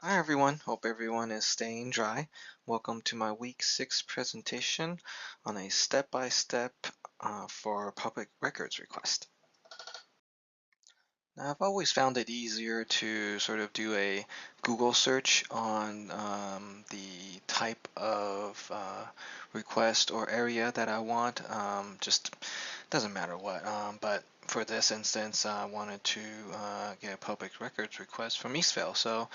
Hi everyone, hope everyone is staying dry. Welcome to my week 6 presentation on a step-by-step for public records request. Now, I've always found it easier to sort of do a Google search on the type of request or area that I want. Just doesn't matter what, but for this instance, I wanted to get a public records request from Eastvale. So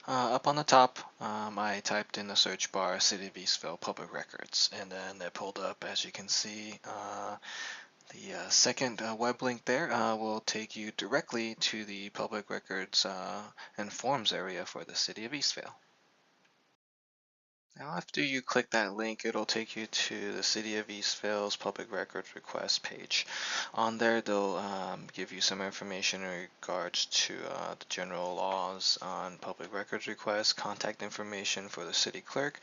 up on the top, I typed in the search bar City of Eastvale Public Records, and then it pulled up, as you can see, the second web link there will take you directly to the public records and forms area for the City of Eastvale. Now after you click that link, it'll take you to the City of Eastvale's public records request page. On there, they'll give you some information in regards to the general laws on public records requests, contact information for the city clerk,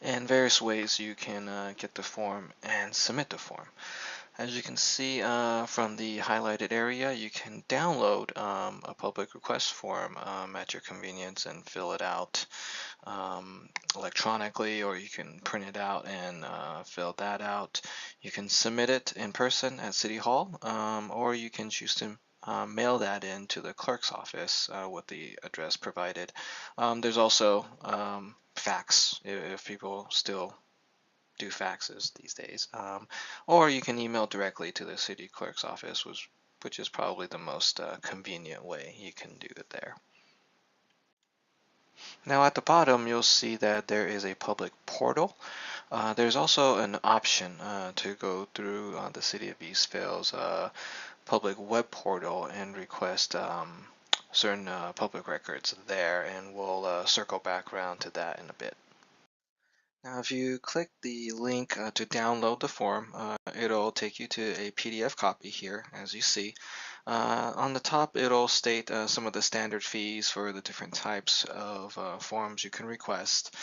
and various ways you can get the form and submit the form. As you can see from the highlighted area, you can download a public request form at your convenience and fill it out electronically, or you can print it out and fill that out. You can submit it in person at City Hall, or you can choose to mail that in to the clerk's office with the address provided. There's also fax if people still do faxes these days, or you can email directly to the city clerk's office, which is probably the most convenient way you can do it there. Now at the bottom, you'll see that there is a public portal. There's also an option to go through the City of Eastvale's public web portal and request certain public records there, and we'll circle back around to that in a bit. Now, if you click the link to download the form, it'll take you to a PDF copy here, as you see. On the top, it'll state some of the standard fees for the different types of forms you can request,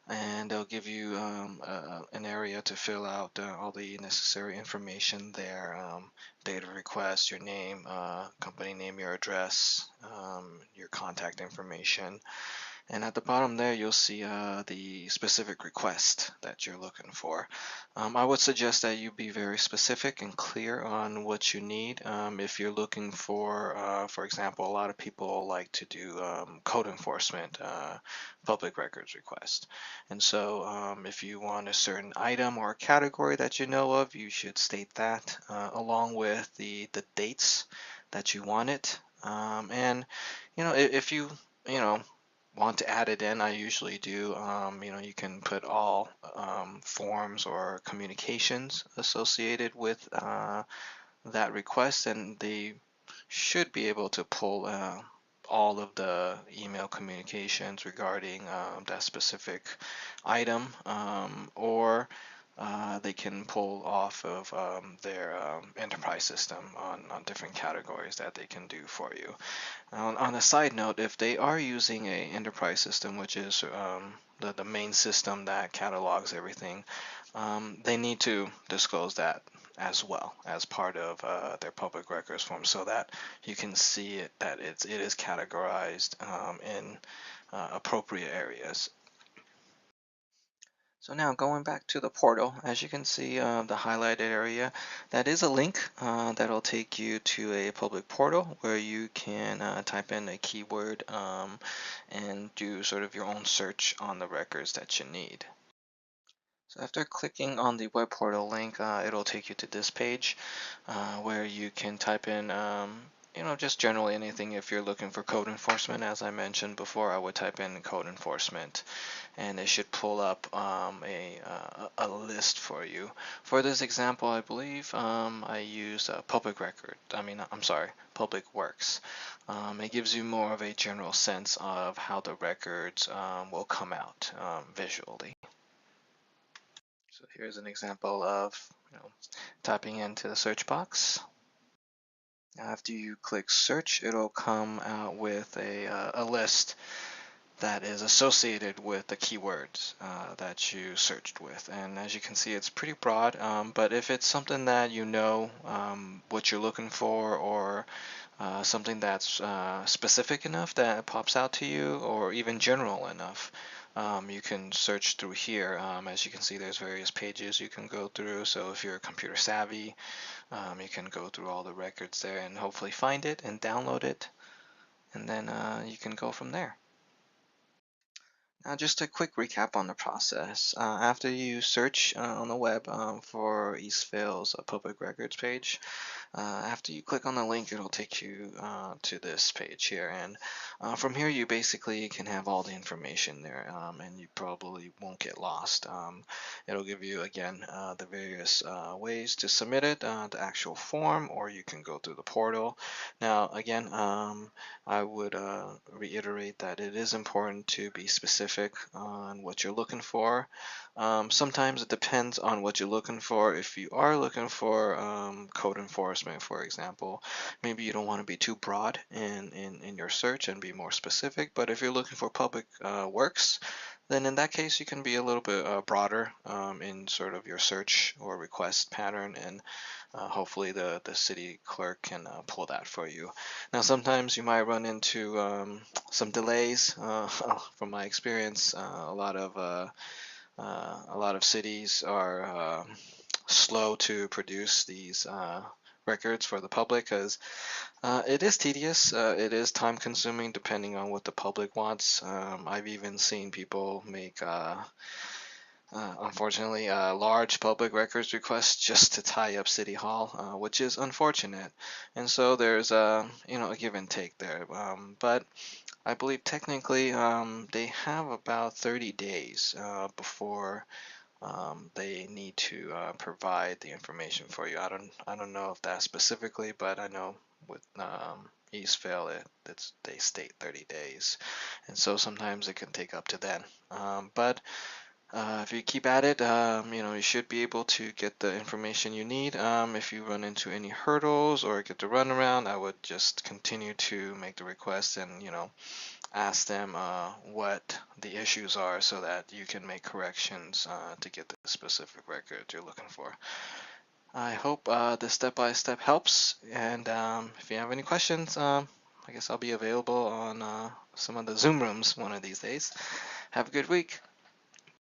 and they'll give you an area to fill out all the necessary information there, date of request, your name, company name, your address, your contact information. And at the bottom there, you'll see the specific request that you're looking for. I would suggest that you be very specific and clear on what you need. If you're looking for example, a lot of people like to do code enforcement public records request. And so if you want a certain item or category that you know of, you should state that along with the dates that you want it. And if you want to add it in, I usually do. You can put all forms or communications associated with that request, and they should be able to pull all of the email communications regarding that specific item, or they can pull off of their enterprise system on different categories that they can do for you. On a side note, if they are using a enterprise system, which is the main system that catalogs everything, they need to disclose that as well as part of their public records form, so that you can see that it is categorized in appropriate areas. So now going back to the portal, as you can see the highlighted area, that is a link that'll take you to a public portal where you can type in a keyword and do sort of your own search on the records that you need. So after clicking on the web portal link, it'll take you to this page where you can type in just generally anything. If you're looking for code enforcement, as I mentioned before, I would type in code enforcement, and it should pull up a list for you. For this example, I believe I used public record. Public works. It gives you more of a general sense of how the records will come out visually. So here's an example of typing into the search box. After you click search, it'll come out with a list that is associated with the keywords that you searched with. And as you can see, it's pretty broad, but if it's something that what you're looking for, or something that's specific enough that pops out to you, or even general enough, you can search through here. As you can see, there's various pages you can go through. So if you're computer savvy, you can go through all the records there and hopefully find it and download it, and then you can go from there. Now, just a quick recap on the process. After you search on the web for Eastvale's public records page, after you click on the link, it'll take you to this page here, and from here you basically can have all the information there, and you probably won't get lost. It'll give you again the various ways to submit it, the actual form, or you can go through the portal. Now again, I would reiterate that it is important to be specific on what you're looking for. Sometimes it depends on what you're looking for. If you are looking for code enforcement, for example, maybe you don't want to be too broad in your search and be more specific. But if you're looking for public works, then in that case you can be a little bit broader in sort of your search or request pattern, and hopefully the city clerk can pull that for you. Now sometimes you might run into some delays. From my experience, a lot of cities are slow to produce these records for the public, because it is tedious, it is time consuming depending on what the public wants. I've even seen people make unfortunately large public records requests just to tie up City Hall, which is unfortunate. And so there's a give and take there. But I believe technically they have about 30 days before they need to provide the information for you. I don't know if that's specifically, but I know with Eastvale they state 30 days, and so sometimes it can take up to then. But if you keep at it, you should be able to get the information you need. If you run into any hurdles or get the runaround, I would just continue to make the request and ask them what the issues are so that you can make corrections to get the specific record you're looking for. I hope this step-by-step helps, and if you have any questions, I guess I'll be available on some of the Zoom rooms one of these days. Have a good week.